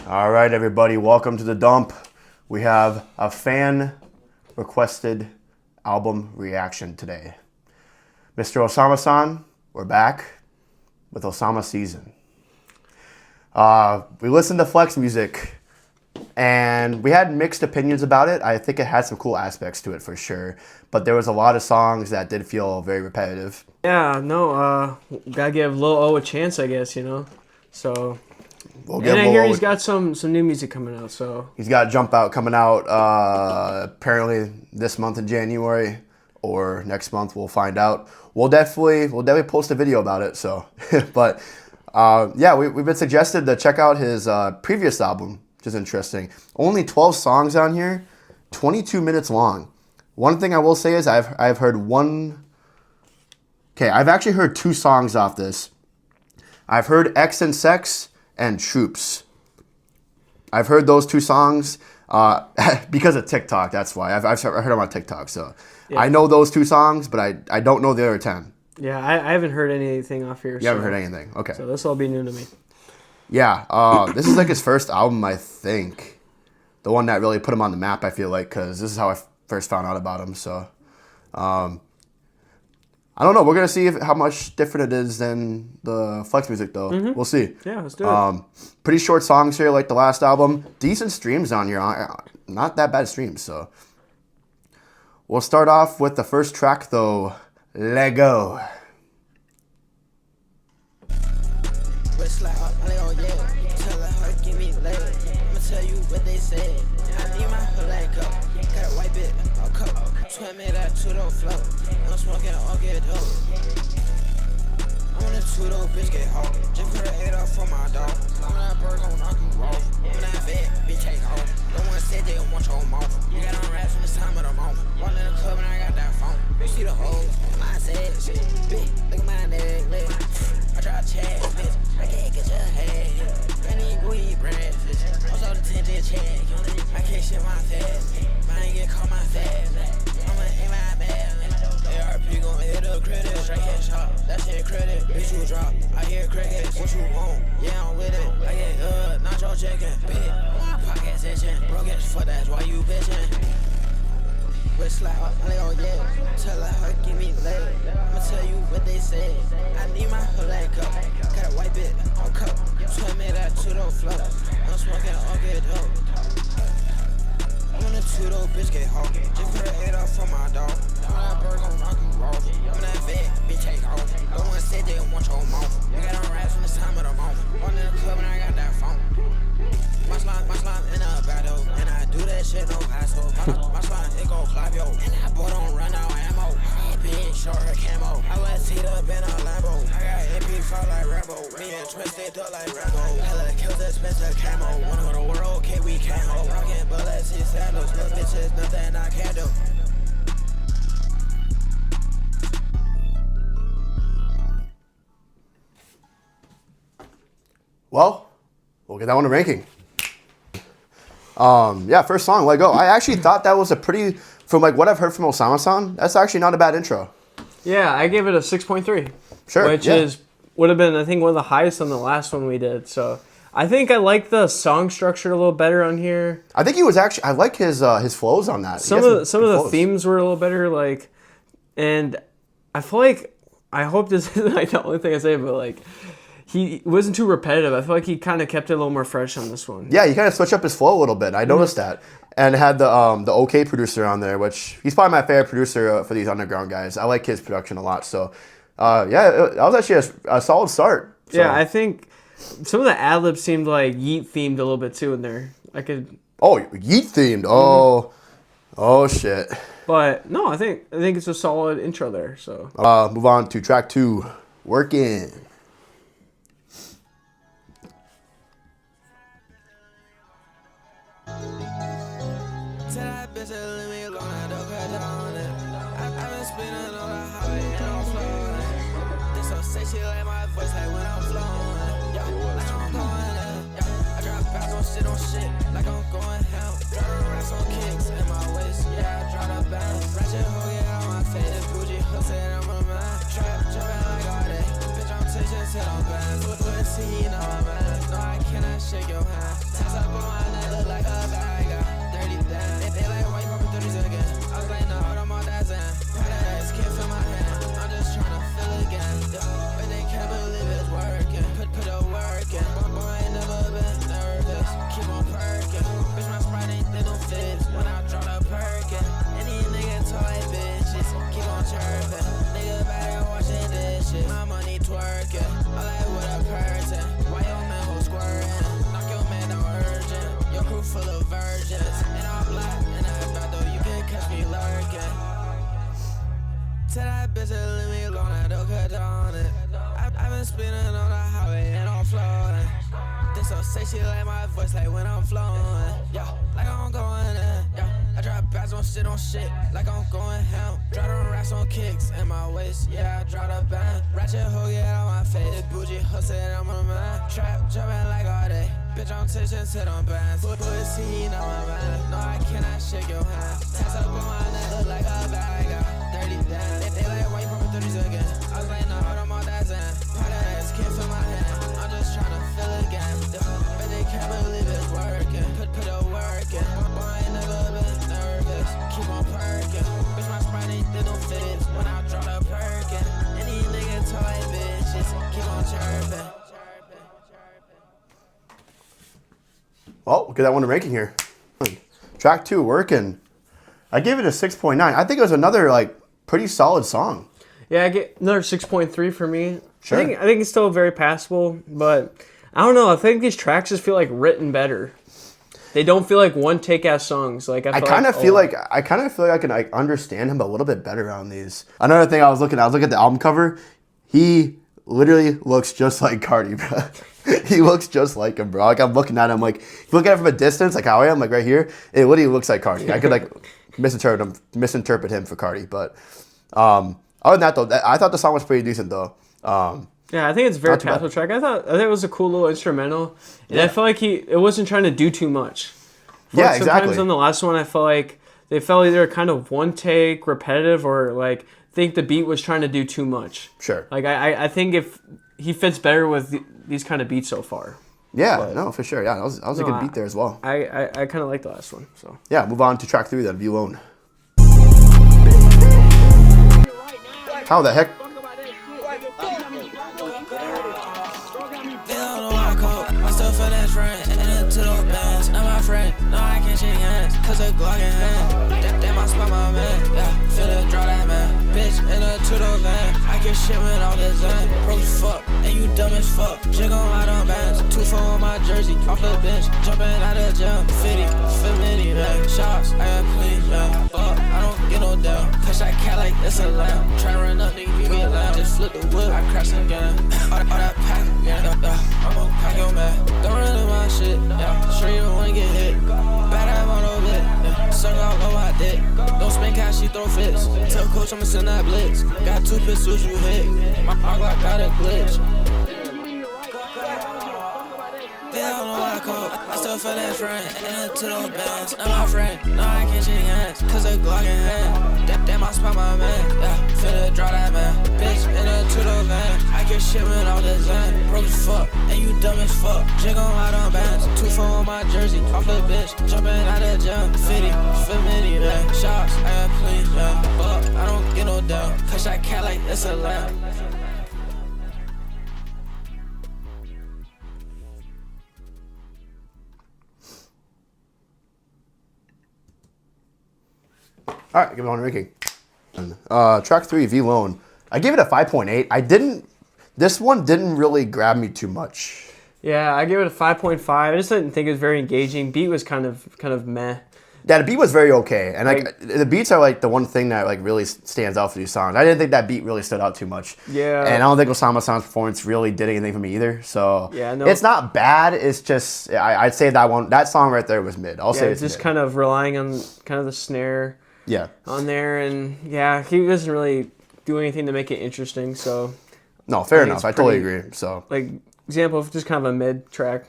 All right, everybody, welcome to The Dump. We have a fan-requested album reaction today. Mr. Osamason, we're back with Osama Season. We listened to Flex music, and we had mixed opinions about it. I think it had some cool aspects to it for sure, but there was a lot of songs that did feel very repetitive. Yeah, no, gotta give Lil O a chance, I guess, you know. So, and I hear he's got some new music coming out. So he's got Jump Out coming out apparently this month in January or next month. We'll find out. We'll definitely post a video about it. So, but yeah, we've been suggested to check out his previous album, which is interesting. Only 12 songs on here, 22 minutes long. One thing I will say is I've heard one. Okay, I've actually heard 2 songs off this. I've heard X and Sex and Troops. I've heard those 2 songs because of TikTok. That's why I've heard them on TikTok. So yeah. I know those 2 songs, but I don't know the other 10. Yeah, I haven't heard anything off here. You haven't heard anything. Okay. So this will be new to me. Yeah, this is like his first album, I think. The one that really put him on the map, I feel like, because this is how I first found out about him. So, I don't know. We're going to see how much different it is than the Flex music, though. Mm-hmm. We'll see. Yeah, let's do it. Pretty short songs here, like the last album. Decent streams on here. Not that bad streams, so. We'll start off with the first track, though. Lego. Swim it out to the flow. I'm smoking all get dope. I'm on a 2-door bitch get hot. Just put an 8 off for my dog. I'm that bird gon' knock you off. I'm that vet, bitch take off. No one said they want your mouth. You got on rap from this time of the month. One in the club and I got that phone. You see the hoes, my said shit. Bitch, look at my neck, leg. I try to chat, bitch. I can't get your head. I need to eat breakfast. I'm so attention check. I can't shit my fast. I ain't get caught my fast. I'ma aim my bad. ARP gon' hit the credit. Straight headshot, that shit credit. Bitch, you drop. I hear crickets. What you want? Yeah, I'm with it. I get good, not your chicken. Bitch, my pocket session. Broke as fuck, that's why you bitchin'. West slide, play on yeah. Tell her, give me leg. I'ma tell you what they said. I need my hood leg up. Gotta wipe it on cup. Swim it out to the flow. I'm smoking all get dope. I'm on a 2-door bitch get hot. Just put an 8 off for my dog. I'm that bird gon' knock you off. I'm that vet, bitch take off. No one said they want your mouth. You got on rap from this time of the month. One in the club and I got that phone. My slime in a battle. And I do that shit no hassle. My slime, it gon' clap yo. And that boy don't run out ammo. Big short camo. I let teed up in a Lambo. I got MP5 like Rambo. Me and Twisted up like Rambo. Hella kills expensive camo. One of the world, okay, we can't hold. Rockin' bullets, his sandals. Little bitches, nothing I can't do. Well, we'll get that one to ranking. Yeah, first song, Let Go. I actually thought that was a pretty, from like what I've heard from Osamason, that's actually not a bad intro. Yeah, I gave it a 6.3. Sure. Which would have been, I think, one of the highest on the last one we did. So I think I like the song structure a little better on here. I think he was actually, I like his flows on that. Some of the themes were a little better, like, and I feel like, I hope this isn't like the only thing I say, but like, he wasn't too repetitive. I feel like he kind of kept it a little more fresh on this one. Yeah, he kind of switched up his flow a little bit. I noticed that. And had the OK producer on there, which he's probably my favorite producer for these underground guys. I like his production a lot. So, yeah, that was actually a solid start. So. Yeah, I think some of the ad-libs seemed like Yeet themed a little bit too in there. Oh, Yeet themed. Oh shit. But no, I think it's a solid intro there. So move on to track 2, Workin'. So say she like my voice like when I'm flowing. Yeah, like I'm going in. Yeah, I drop bags on shit, like I'm going ham. Drop on racks on kicks in my waist. Yeah, I drop a band. Ratchet hoe get out my face. Bougie hustle, I'm a man. Trap jumping like all day. Bitch, I'm touching to them bands. Pussy, not my man. No, I cannot shake your hand. Tats up on my neck, look like a bag. Dirty damn. They like white from 30s again. I was like, nah, I'm on that zen. Part of that skin for my hand. I'm just trying to feel again. But they can't believe it's working. Put a work in. Boy, I ain't never been nervous. Keep on perking. Bitch, my sprite ain't did no fits. When I draw the perkin. Any nigga toy bitches. Keep on chirping. Well, we'll get that one to ranking here. Track 2, Workin'. I gave it a 6.9. I think it was another like pretty solid song. Yeah, I get another 6.3 for me. Sure. I think it's still very passable, but I don't know. I think these tracks just feel like written better. They don't feel like one take ass songs. Like I kind of feel like I can like understand him a little bit better on these. Another thing I was looking at the album cover. He literally looks just like Cardi, bro. He looks just like him, bro. Like I'm looking at him, like if you look at him from a distance, like how I am, like right here, it literally looks like Cardi. I could like misinterpret him for Cardi, but other than that though, I thought the song was pretty decent though. Yeah, I think it's a very passable track. I think it was a cool little instrumental, and I felt like it wasn't trying to do too much. Yeah, exactly. Sometimes on the last one, I felt like they felt either kind of one take, repetitive, or like think the beat was trying to do too much. Sure. Like I think if he fits better with these kind of beats so far. Yeah, but, no, for sure. Yeah, that was a good beat there as well. I kind of like the last one. So yeah, move on to track 3 then, VLONE. How the heck? No, I can't shake hands, cause a Glock in hand. Damn, I spot my man, yeah, finna draw that man. Bitch, in a two-door van, I get shit with all this zen. Broke as fuck, and you dumb as fuck. Jig on my dumb bands, 2-4 on my jersey, off the bench, jumping out of gym. 50, familiar, man. Shots, I am clean, yeah. Fuck, I don't get no down, cause I cat like it's a lamb. Try run up, nigga, you get loud. Just flip the whip, I crash again. All that pack, yeah, I'm gon' pack your man. Don't run in my shit, yeah. Sure you don't wanna get hit. Bad ass on no bit, yeah. Suck out low, I dick. Don't spend cash, she throw fits. Tell coach I'ma send that blitz. Got 2 pistols, you hit. My Glock got a glitch. They don't know I code. I still feel that friend. Into those bands. Not my friend. No, I can't shake hands. Cause a Glock in hand. Damn, I spot my man. Yeah, finna draw that man. Bitch, in a two-door van. I get shit with all this zen. Broke as fuck. And you dumb as fuck. Jig on my dumb bands. 2-4 on my jersey. Off the bench. Jumping out of gym. 50, familiar, man. Shots, I am clean, yeah. Fuck, I don't get no down. Cause I cat like it's a lamb. All right, give it on ranking. Track 3, VLONE. I gave it a 5.8. This one didn't really grab me too much. yeah, I gave it a 5.5. I just didn't think it was very engaging. Beat was kind of meh. Yeah, the beat was very okay, and like the beats are like the one thing that like really stands out for these songs. I didn't think that beat really stood out too much. Yeah, and I don't think Osamason's performance really did anything for me either. So yeah, no, it's not bad. It's just I'd say that song right there was mid. I'll say it's just mid. kind of relying on kind of the snare. Yeah. On there, and yeah, he doesn't really do anything to make it interesting. So no, fair enough. I totally agree. So like example of just kind of a mid track.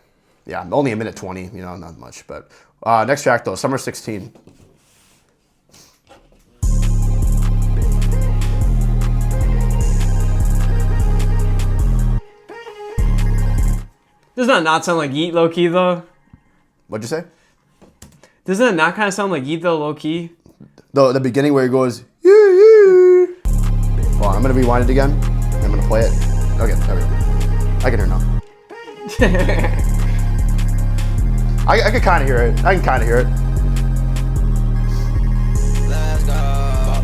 Yeah, only a minute 20. You know, not much. But next track though, Summer 16. Does that not sound like Yeet low key though? What'd you say? Doesn't it not kind of sound like Yeet though low key? The beginning where he goes, yeah. Hold on, I'm gonna rewind it again. I'm gonna play it. Okay, there we go. I can hear now. I can kind of hear it. I can kind of hear it. Let's go.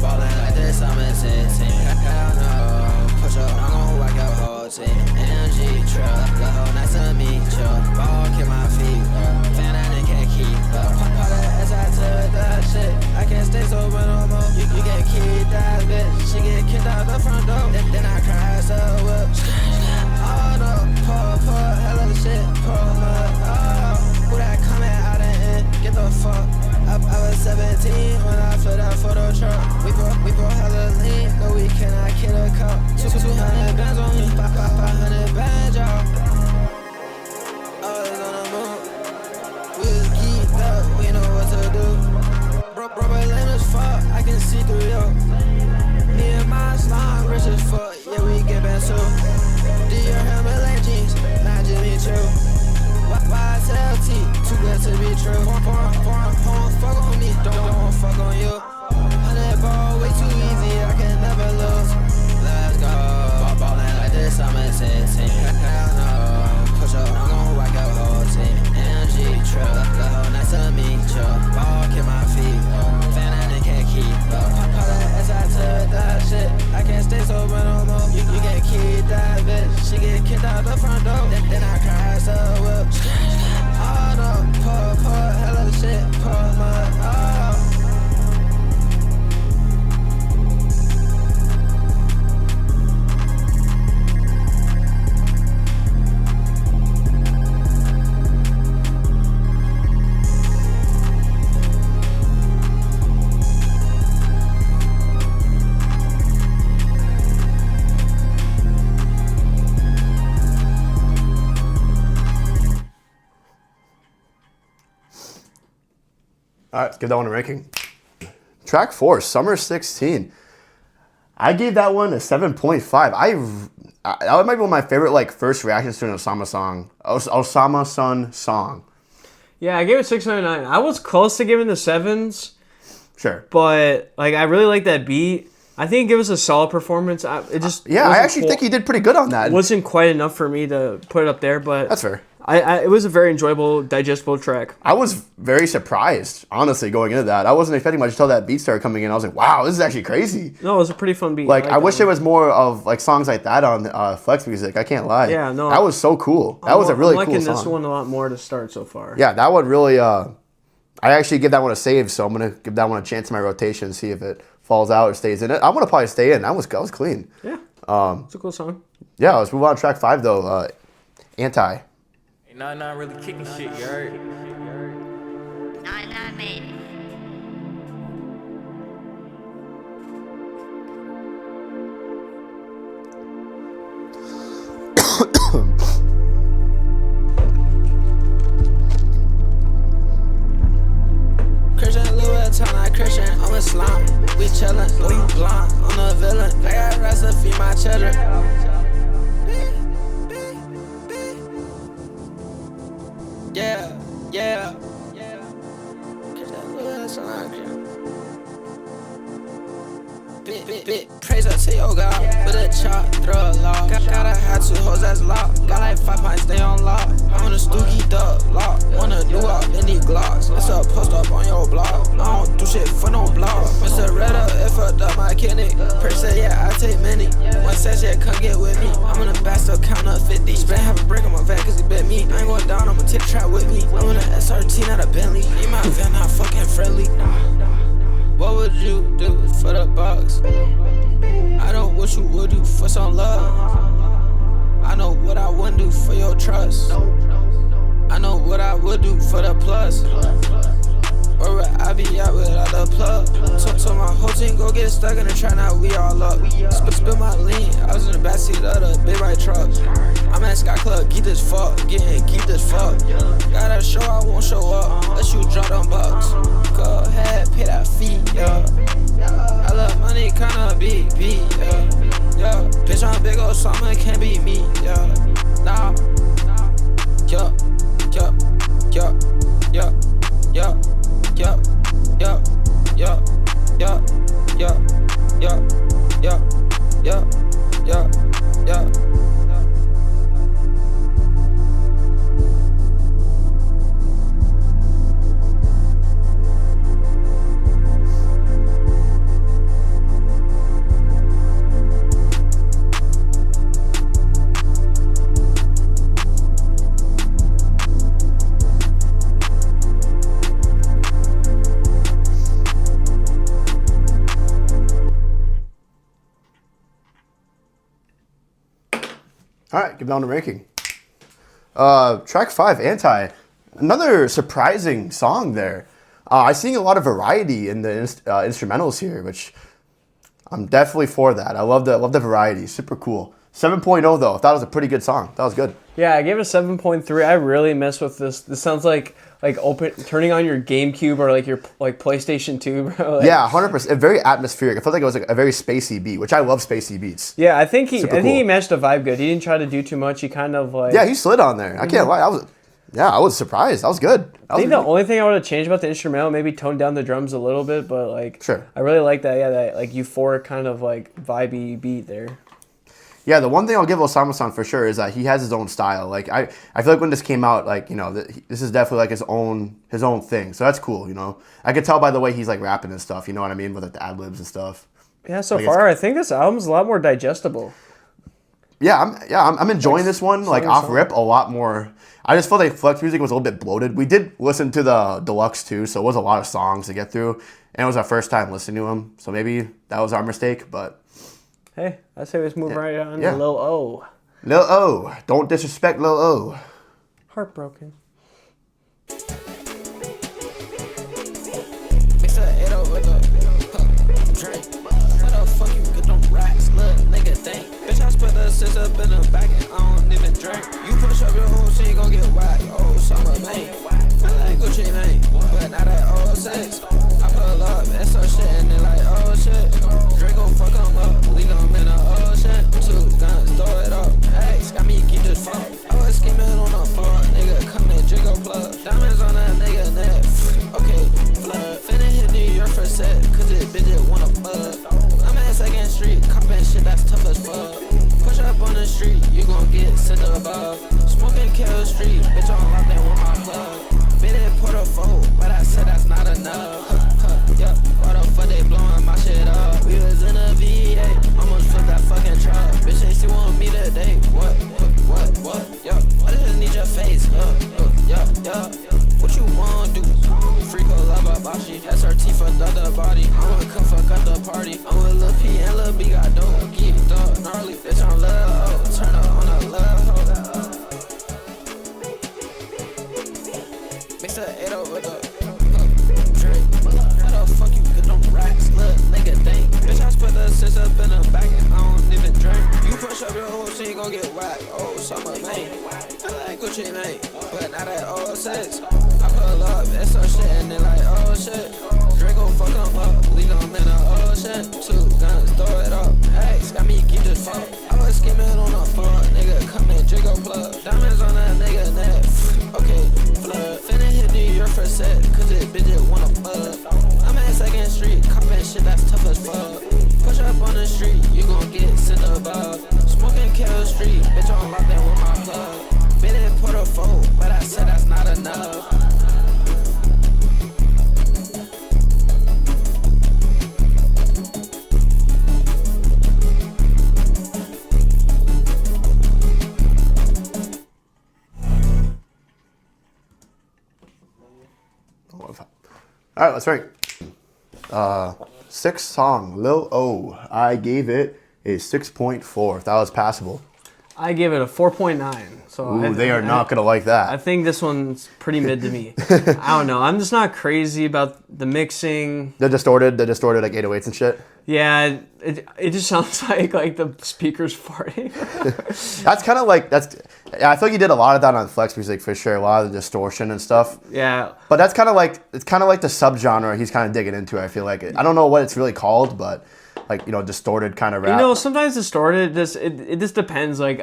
Ballin' like this, I'm in 16. Hell no. Push up, I'm gon' whack your whole team. NG truck, the whole nice to meet you. Ball, kick my feet up. Fan that nigga can't keep up. Pop that ass, I tell that shit. I can't stay sober no more. You get kicked out, bitch. She get kicked out the front door. Then I cry, so whip. Oh no, pour, hella shit, pour mud. Lame as fuck, I can see through you. Me and my slime, rich as fuck, yeah, we get back to. Do your Himalayan jeans, not Jimmy Choo. Why tell T, too good to be true. Foreign, fuck on me, don't fuck on you. 100 ball, way too easy, I can never lose. Let's go, ballin' like this, I'm a team. Hell no, push up, I'm gon' whack your whole team. MG truck, go, nice to meet you. Ball, kick my feet, fan and they can't keep up. Call that S, I took that shit, I can't stay sober no more. You get kicked that bitch, she get kicked out the front door. Then I cry, so whip. Oh no, pour, hella shit, pour mud, oh. All right, let's give that one a ranking. Track 4, Summer 16. I gave that one a 7.5. That might be one of my favorite like first reactions to an Osama song. Osamason song. Yeah, I gave it 6.9. I was close to giving the 7s, Sure. but like I really like that beat. I think it was a solid performance. It just I actually think he did pretty good on that. It wasn't quite enough for me to put it up there, but That's fair. It was a very enjoyable, digestible track. I was very surprised, honestly, going into that. I wasn't expecting much until that beat started coming in. I was like, wow, this is actually crazy. No, it was a pretty fun beat. Like, I wish it there was more of like songs like that on Flex Music. I can't lie. Yeah, no. That was so cool. That was a really I'm cool liking song. this one a lot more to start so far. Yeah, that one really. I actually give that one a save, so I'm gonna give that one a chance in my rotation, see if it falls out or stays in it. I'm gonna probably stay in. I was clean. Yeah. It's a cool song. Yeah, let's move on to track 5 though. Anti. Not really kicking shit, you heard? Not made it. Christian Louis, not Christian, I'm a slime. We chillin', boy, you blind, I'm a villain. I got rest to feed my children. Yeah. Christian Louis, not Christian. Bit, praise up to your God, with a chop, throw a lock. Gotta have 2 hoes that's locked, got like 5 pints, they on lock. I'm on a stoogie dub, lock, wanna do out in these glocks. It's a post up on your blog, I don't do shit for no blog. Mr. Redder, it fucked up my kidney. Per se, yeah, I take many. One session, come get with me. I'm in a bastard, count up 50. Spend half a brick on my van, cause he bit me. I ain't going down, I'ma take a trap with me. I'm in a SRT, not a Bentley. Need my van, not fucking friendly. What would you do for the bucks? I know what you would do for some love. I know what I wouldn't do for your trust. I know what I would do for the plus. Where would I be at without the plug? So my whole team go get stuck in the trap, now we all up. Spill my lean, I was in the backseat of the big white truck. I'm at Sky Club, geek this fuck, getting geek this fuck. Got a show, I won't show up, unless you drop them bucks. Go ahead, pay that fee, yeah. I love money, kinda beat, yeah. Bitch, I'm big old Osama, can't be me, yeah. Nah, yeah. All right, give that one a ranking. Track 5, Anti. Another surprising song there. I'm seeing a lot of variety in the instrumentals here, which I'm definitely for that. I love the variety. Super cool. 7.0 though. I thought it was a pretty good song. That was good. Yeah, I gave it a 7.3. I really mess with this. This sounds like turning on your GameCube or like your PlayStation 2, bro. Like, Yeah, 100%. Very atmospheric. I felt like it was like a very spacey beat, which I love spacey beats. yeah, I think he cool. matched the vibe good. He didn't try to do too much. He kind of like Yeah, he slid on there. I can't lie. I was surprised. That was good. I think the only thing I would have changed about the instrumental, maybe tone down the drums a little bit, but like Sure. I really like that. Yeah, that like euphoric kind of like vibey beat there. Yeah, the one thing I'll give Osamason for sure is that he has his own style. Like I feel like when this came out, like, you know, this is definitely like his own thing. So that's cool, you know. I could tell by the way he's like rapping and stuff. You know what I mean, with like the ad libs and stuff. Yeah, so far I think this album's a lot more digestible. Yeah, I'm enjoying this one like off rip a lot more. I just felt like Flex music was a little bit bloated. We did listen to the deluxe too, so it was a lot of songs to get through, and it was our first time listening to him. So maybe that was our mistake, but. Hey, I say let's move right on to Lil O. Lil O. Don't disrespect Lil O. Heartbroken. Mix a 8 with a drink. How the fuck you get them racks, little nigga think? Bitch, I split the sis up in the back and I don't even drink. You push up your whole shit, you gon' get whacked. Oh, summer man. Feel like Gucci Mane, but not at all sex. I pull up and some shit and they like, oh shit. Draco fuck 'em up, leave 'em in the ocean. 2 guns, throw it up. Hey, got me keep this fuck. I was scheming on the floor, nigga, come and jiggle plug. Diamonds on that nigga neck. Okay, blood. Finna hit New York for set, cause this bitch just wanna bug. I'm at 2nd Street, copping shit that's tough as fuck. Push up on the street, you gon' get sent above. Smoking Kill Street, bitch on lockdown with my plug. Been in Portofo, but I said that's not enough. Yeah, why the fuck they blowing my shit up? We was in a V8, almost flipped that fucking truck. Bitch, they still want me today. What? Yeah, I just need your face. Yeah. What you wanna do? Freak a love about she SRT for the other body. I wanna come fuck up the party. I'm with Lil P and Lil B got dope. Geeked up, gnarly, bitch, I'm Lil O. Turn up on a Lil Ho. Mix a 8 with a drink. How the fuck you get them racks, little nigga think? Bitch, I split the sis up in the back and I don't even drink. You push up your whole shit, you gon' get whacked. Oh, summer man. I like Gucci Mane, but not at all sex. I pull up and some shit and they like, oh shit. Draco fuck 'em up, leave 'em in the ocean. 2 guns, throw it up. Hey, got me keep this fuck. I was scheming on the floor, nigga, come and jiggle plug. Diamonds on that nigga neck. Okay, blood. Finna hit New York for set, cause this bitch just wanna bug. I'm at 2nd Street, copping shit that's tough as fuck. Push up on the street, you gon' get sent above. Smoking Kill Street, bitch on lockdown with my plug. Been in Portofo, but I said that's not enough. All right, let's rank. 6th song, Lil O. I gave it a 6.4. That was passable. I give it a 4.9. So Ooh, they are not gonna like that. I think this one's pretty mid to me. I don't know. I'm just not crazy about the mixing. The distorted like 808s and shit. Yeah, it just sounds like the speakers farting. That's kind of like I feel like you did a lot of that on Flex music for sure. A lot of the distortion and stuff. Yeah, but that's kind of like the subgenre he's kind of digging into. I feel like I don't know what it's really called, but like, you know, distorted kind of rap. You know, sometimes distorted. It just depends. Like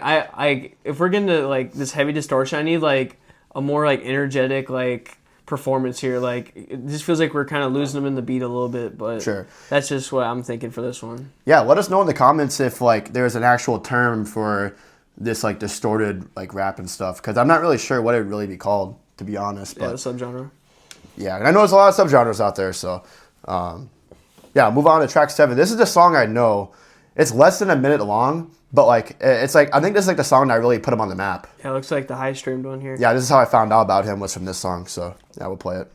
if we're getting to like this heavy distortion, I need like a more like energetic like performance here. Like it just feels like we're kind of losing them in the beat a little bit. But sure, that's just what I'm thinking for this one. Yeah, let us know in the comments if like there's an actual term for this like distorted like rap and stuff, because I'm not really sure what it would really be called, to be honest. But yeah, the subgenre. Yeah, and I know there's a lot of subgenres out there, so yeah, move on to track 7. This is the song I know. It's less than a minute long, but like it's like I think this is like the song that really put him on the map. Yeah, it looks like the high streamed one here. Yeah, this is how I found out about him, was from this song. So yeah, we'll play it.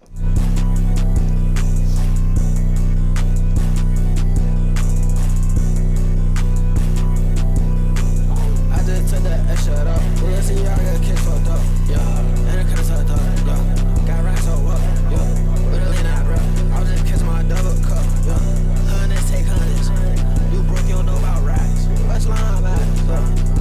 I just took that extra up. We'll see y'all get kicked fucked up. Yeah, and it kinda sucked up. Yeah, got racks so up. Yeah, really not rough. I was just kissing my double cup. Yeah, hundreds take hundreds. You broke, you don't know about racks. What's line back?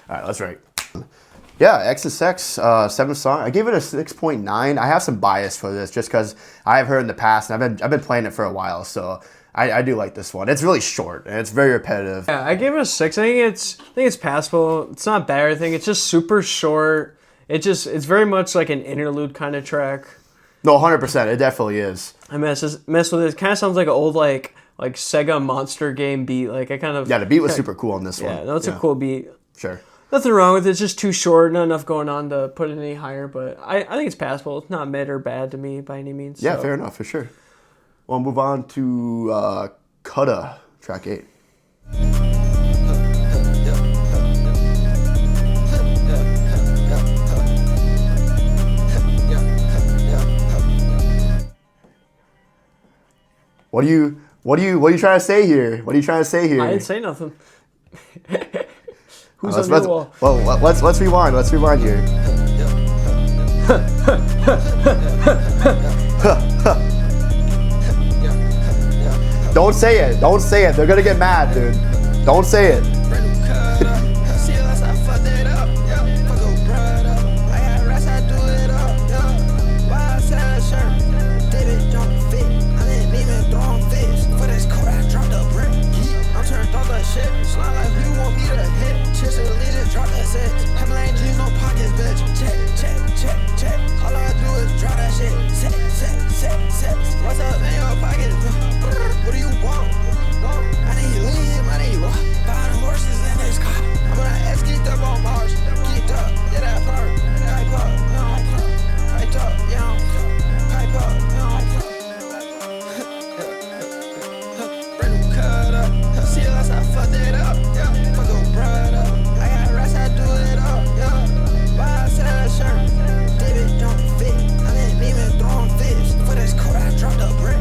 All right, let's rate. Yeah, X is Sex, 7th song. I gave it a 6.9. I have some bias for this just because I've heard in the past and I've been playing it for a while, so I do like this one. It's really short and it's very repetitive. Yeah, I gave it a 6. I think it's passable. It's not bad or anything. It's just super short. It's very much like an interlude kind of track. No, 100%. It definitely is. I mess with it. It kind of sounds like an old like Sega Monster game beat. Like I kind of Yeah, the beat was super cool on this one. Yeah, that's a cool beat. Sure. Nothing wrong with it. It's just too short. Not enough going on to put it any higher. But I think it's passable. It's not mid or bad to me by any means. Yeah, so. fair enough, for sure. We'll move on to KUTTA, track 8. What are you trying to say here? What are you trying to say here? I didn't say nothing. Who's let's, on your wall? Well, let's rewind. Let's rewind here. Don't say it. Don't say it. They're gonna get mad, dude. Don't say it. What's up in your pocket? What do you want? I need lean, I need buying horses in this car. I'm gonna ask get up on Mars. Get up, get that part. Pipe up, pipe up, pipe up, brand new KUTTA. See us, I fucked it up. Fuck a brother. I got rest, I do it up. Buy a set of shirt. David don't fit. I didn't even throw fish. For this coat, I dropped a brick.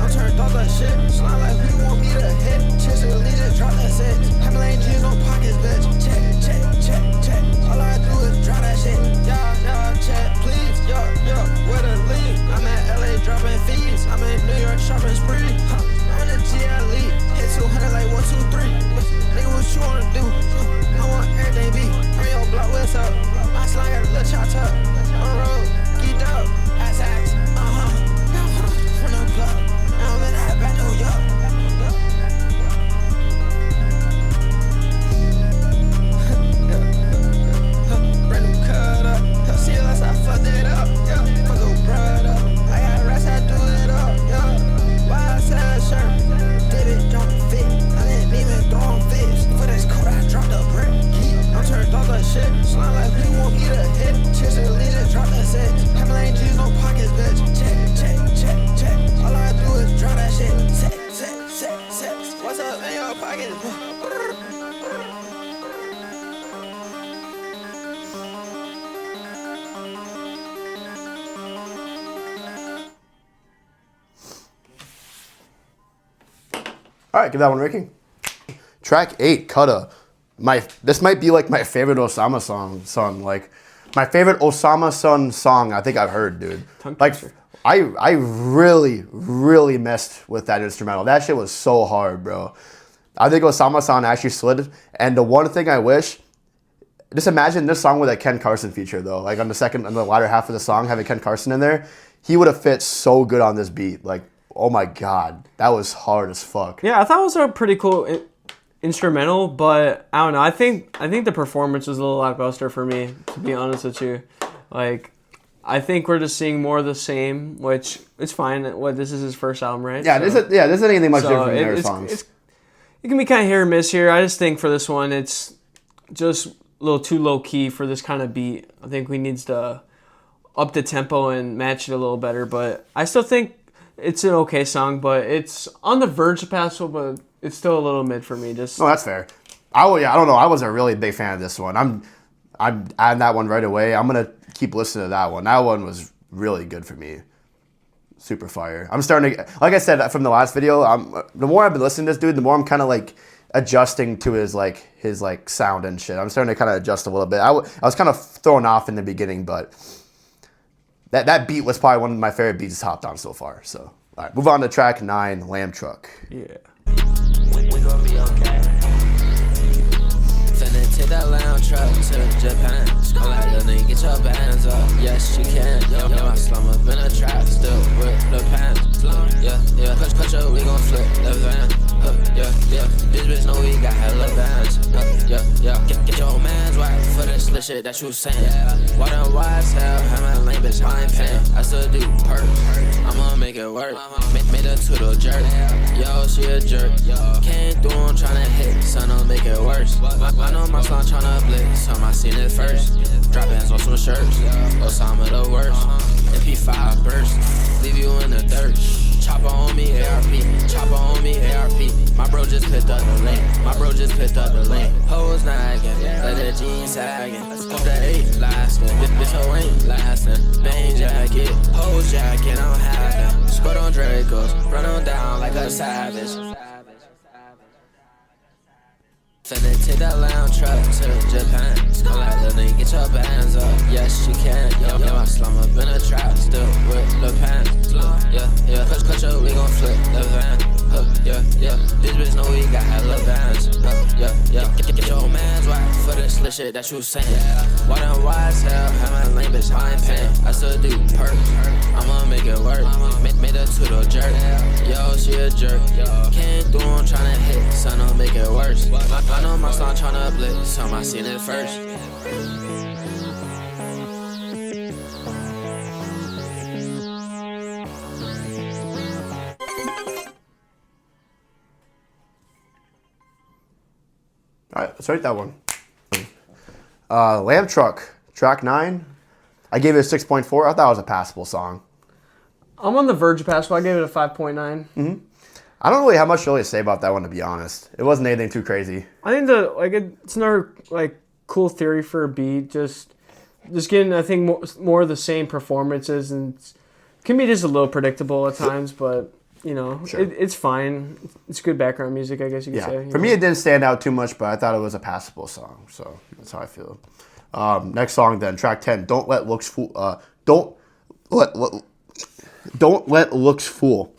I'm turned off the shit. Slime like we want me to hit. Chase the lead, just drop that set. Hammerlane jeans, no pockets, bitch. Check, check, check, check. All I do is drop that shit. Y'all, check, please. Yo, where the lead? I'm at LA dropping fees. I'm in New York shopping spree. I'm in the GLE. Hit 200 like 1, 2, 3. Nigga, what you wanna do? I want everything beat. I'm your block, what's up? My slime got a little chop up. On the road, geeked up. Axe, from the club. Now I'm in that back New York. Brand new KUTTA. See us, I fucked it up. Fuck a brother. I got rest, I do it up. Why I sell a shirt? David don't fit. I didn't even throw fish. For this coat, I dropped a brick. I'm turned off the shit. Slime like we want me to hit. Chase the lead, just drop that set. Hammerlane jeans, no pockets, bitch. Check, check, check, check. All I do is drop that shit. Set. What's up in your pocket? All right, give that one a ranking. Track 8, KUTTA. This might be like my favorite Osama song. Like my favorite Osamason song I think I've heard, dude. Like I really messed with that instrumental. That shit was so hard, bro. I think Osamason actually slid. And the one thing I wish, just imagine this song with a Ken Carson feature though. Like on the latter half of the song, having Ken Carson in there, he would have fit so good on this beat. Like, oh my god, that was hard as fuck. Yeah, I thought it was a pretty cool instrumental, but I don't know. I think the performance was a little lackluster for me, to be honest with you. Like, I think we're just seeing more of the same, which is fine. This is his first album, right? Yeah, this isn't anything much different from their songs. It can be kind of hit or miss here. I just think for this one, it's just a little too low key for this kind of beat. I think we needs to up the tempo and match it a little better. But I still think it's an okay song, but it's on the verge of passable, but it's still a little mid for me. No, that's fair. I don't know. I was a really big fan of this one. I'm adding that one right away. I'm gonna keep listening to that one. That one was really good for me. Super fire. I'm starting to, like I said from the last video, the more I've been listening to this dude, the more I'm kind of like adjusting to his sound and shit. I'm starting to kind of adjust a little bit. I was kind of thrown off in the beginning, but that beat was probably one of my favorite beats hopped on so far. So, all right, move on to track 9, LAMBTRUCK. Yeah. We gon' be okay. Finna take that LAMBTRUCK. get your bands up. Yes, she can. Yeah, my slum up in a trap, still with the pants. Yeah. Push your, we gon' flip the van. Yeah. This bitch know we got hella bands. Yeah. Get your man's wife for the slit shit that you saying. Why them wise hell? Have my lame bitch, I ain't paying. I still do perk. I'ma make it work. Made a toodle jerk. Yo, she a jerk. Came through, I'm tryna hit. Son, I'll make it worse. I know my son tryna blitz, so I seen it first. Drop hands on some shirts. Osama the worst. MP5 burst. Leave you in the dirt. Chopper on me, ARP. Chopper on me, ARP. My bro just picked up the lane. Hoes nagging, let the jeans sagging. Hope that ain't lasting. This hoe ain't lasting. Bang jacket, hoes jacket, I'm having. Squirt on Dracos, run on down like a savage. Finna take that LAMBTRUCK to Japan. Come like the nigga, get your bands up. Yes, she can. Yeah, my slum up in a trap, still with the pants. Yeah. Push your, we gon' flip the van. Yeah. This bitch know we got hella bands. Yeah. Get your man's wife for the slit shit that you saying. Why them wise hell? Have my lame bitch, I ain't paying. I still do perk. I'ma make it work. Made a toodle jerk. Yo, she a jerk. Came through, I'm tryna hit. Son, I'll make it worse. I know my son tryna blitz, so I seen it first. All right, let's rate that one. LAMBTRUCK, track 9. I gave it a 6.4. I thought it was a passable song. I'm on the verge of passable. I gave it a 5.9. I don't really have much really to say about that one, to be honest. It wasn't anything too crazy. I think it's another cool theory for a beat. Just getting, I think, more of the same performances, and it can be just a little predictable at times, but you know, sure. It's fine. It's good background music, I guess you could say. For me, it didn't stand out too much, but I thought it was a passable song, so that's how I feel. Next song then, track 10. Don't let looks fool. Don't let looks fool.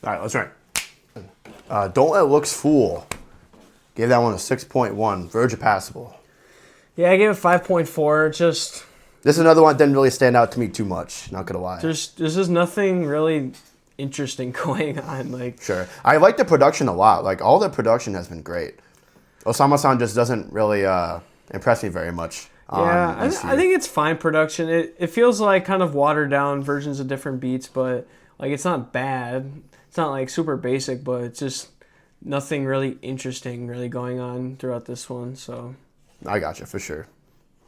All right, let's rank. Don't let looks fool. Gave that one a 6.1. Verge of passable. Yeah, I gave it 5.4. Just this is another one that didn't really stand out to me too much. Not gonna lie. there's just nothing really interesting going on. Sure, I like the production a lot. Like all the production has been great. Osamason just doesn't really impress me very much. Yeah, I think it's fine production. It feels like kind of watered down versions of different beats, but it's not bad. It's not super basic, but it's just nothing really interesting really going on throughout this one. So I gotcha for sure.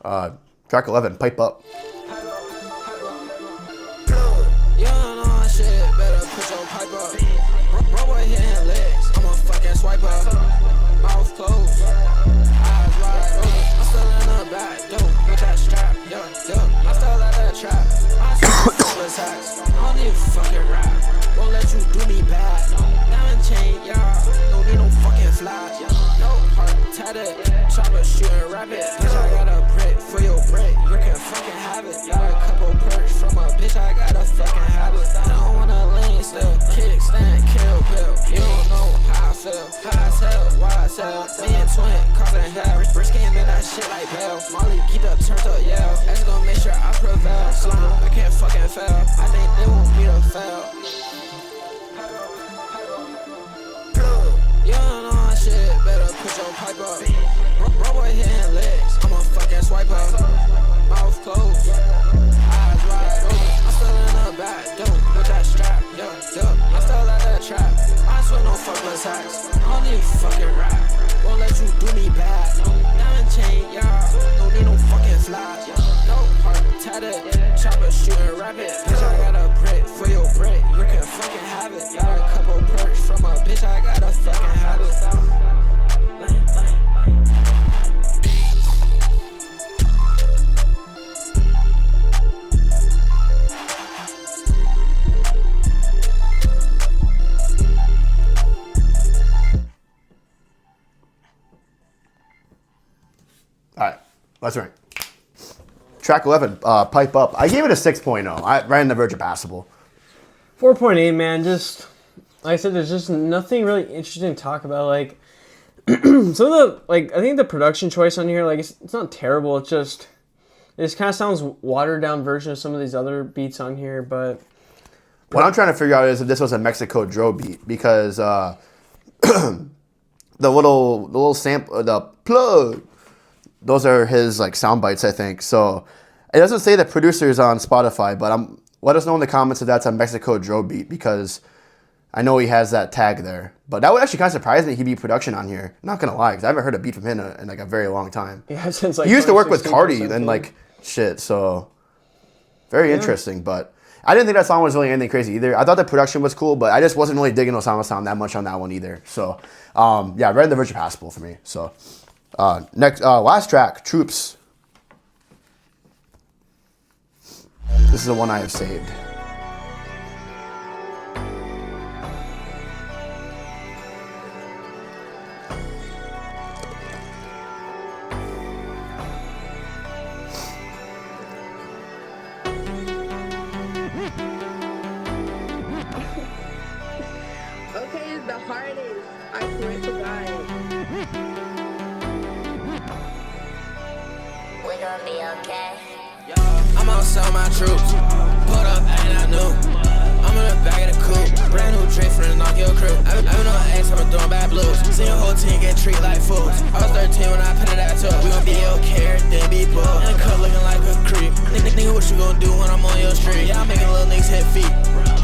Track 11, Pipe Up. Won't let you do me bad. Diamond chain, y'all. Don't need no fucking flash. No heart tatted. Chopper shooting rabbit. Bitch, I got a brick for your brick. You can fucking have it. Got a couple perks from a bitch, I got a fucking habit. I don't wanna lean still, kickstand, kill bill. You don't know how I feel, high as hell, why I sell. Me and twin, causing hell. Rich came in that shit like Bell. Molly, keep the turned up, yeah. That's gonna make sure I prevail. Slime, I can't fucking fail. I think they want me to fail. You don't know shit, better put your pipe up. Bro, boy hitting legs, I'ma fucking swipe up. Mouth closed, eyes wide open. I'm still in the back, dope, with that strap, yo. I'm still at that trap, I swear no fucking sacks. I don't need fucking rap, won't let you do me bad. Diamond chain, yeah, don't need no fucking flash. No heart, tatted, chopper shooting rapid. Bitch, I got a brick for your brick, you can fucking have it. Got a couple perks from a bitch, I got a fucking have it. All right, let's rank. Track 11, Pipe Up. I gave it a 6.0. I ran the verge of passable. 4.8, man. Just like I said, there's just nothing really interesting to talk about. Like some of the I think the production choice on here, like it's not terrible. It just kind of sounds watered down version of some of these other beats on here. But what I'm trying to figure out is if this was a Mexico drill beat because the little sample, the plug. Those are his like sound bites, I think. So it doesn't say the producers on Spotify, but let us know in the comments if that's a Mexico drill beat because I know he has that tag there. But that would actually kind of surprise me he'd be production on here. I'm not gonna lie, because I haven't heard a beat from him in like a very long time. Yeah, since like he used to work with 2016 Cardi and like shit. So very interesting. But I didn't think that song was really anything crazy either. I thought the production was cool, but I just wasn't really digging Osamason that much on that one either. So yeah, right in the verge of passable for me. So. Last track, Troops. This is the one I have saved. Okay, the hardest. I swear to God. We gon' be okay. I'm outside my troops. Put up, ain't I new. I'm in the back of the coupe. Brand new drink for the knock your crew. I've been on X, I've been throwing bad blues. Seen a whole team get treated like fools. I was 13 when I put it at 2. We gon' be okay, everything be bull. In the cut looking like a creep. Nigga, what you gon' do when I'm on your street? Yeah, I'm making little niggas hit feet.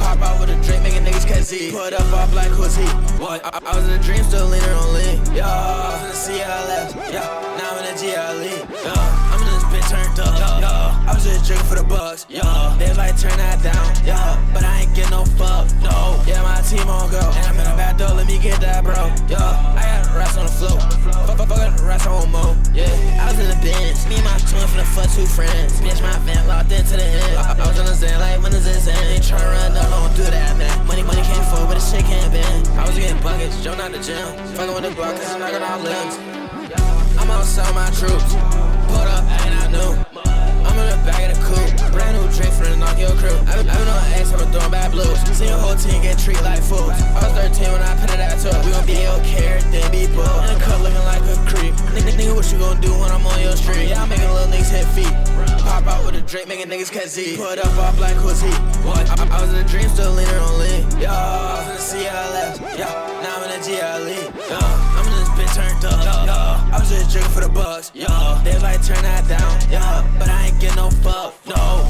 Pop out with a drink, making niggas catch Z. Put up all black, who's he? What? I was in a dream, still leaning on lean. Yeah, I was in the CLS. Yeah, now I'm in the GLE. Yeah, I'm in this bitch turned up. Yeah, I was just drinking for the bucks. Yeah, they like turn that down. Yeah, but I ain't get no fuck. No, yeah, my team on go. And I'm in a bad door, let me get that, bro. Yeah, I got rats on the floor. Fuck rats on mo. Yeah, I was in the bench. Me and my twin finna fuck 2 friends. Bitch, my van locked into the end. I was on the Zen like when is this end? Ain't tryna run up. Don't do that, man. Money can't fall, but the shit can't bend. I was getting buckets, jumping out the gym. Fucking with the buckets, knocking out limbs. I'm outside my troops. Put up, ain't I new. I'm in the back of the coupe. Brand new drink for the knock your crew. I've been on X, I've been throwing bad blues. Seen a whole team get treated like fools. I was 13 when I put it at 2. We gon' be okay, everything be bull. In the cut looking like a creep. Nigga, what you gon' do when I'm on your street? Yeah, I'm making little niggas hit feet. Pop out with a drink, making niggas catch Z. Put up all black, who's he? What? I was in a dream, still leaning on lean. Yeah, I was in the CLS. Yeah, now I'm in the GLE. Yeah, I'm in this bitch turned up. Yeah, I was just drinking for the bucks. Yeah, they like turn that down. Yeah, but I ain't get no fuck. No.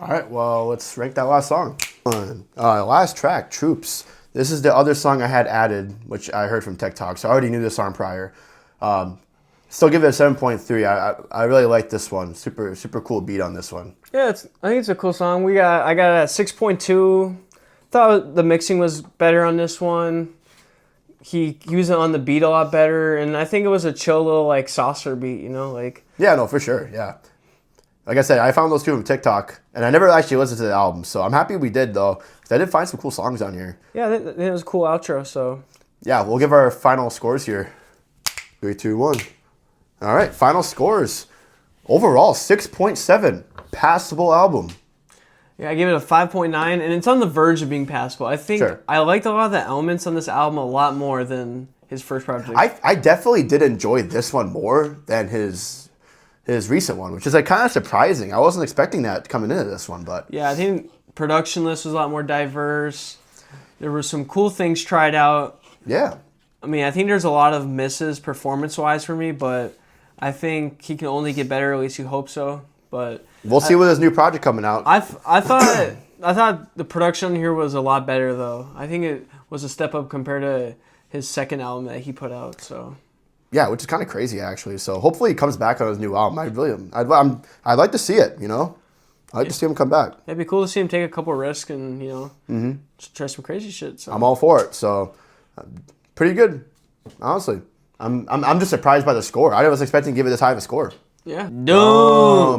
All right, well, let's rank that last song. Last track, Troops. This is the other song I had added, which I heard from Tech Talk, so I already knew this song prior. Still give it a 7.3. I really like this one. Super cool beat on this one. Yeah, I think it's a cool song. I got it at 6.2 thought the mixing was better on this one. He was on the beat a lot better, and I think it was a chill little like saucer beat, you know, like. Yeah, no, for sure. Yeah. Like I said, I found those two from TikTok, and I never actually listened to the album, so I'm happy we did though, because I did find some cool songs on here. Yeah, it was a cool outro. So. Yeah, we'll give our final scores here. 3, 2, 1. All right, final scores. Overall, 6.7. Passable album. Yeah, I gave it a 5.9, and it's on the verge of being passable. I think I liked a lot of the elements on this album a lot more than his first project. I definitely did enjoy this one more than his recent one, which is like kind of surprising. I wasn't expecting that coming into this one, but yeah, I think production list was a lot more diverse. There were some cool things tried out. Yeah. I mean, I think there's a lot of misses performance-wise for me, but I think he can only get better. At least you hope so. But we'll see with his new project coming out. I thought the production here was a lot better though. I think it was a step up compared to his second album that he put out. So yeah, which is kind of crazy actually. So hopefully he comes back on his new album. I'd like to see it. You know, I'd like to see him come back. It'd be cool to see him take a couple risks and you know try some crazy shit. So I'm all for it. So pretty good, honestly. I'm just surprised by the score. I was expecting to give it this high of a score. Yeah. No.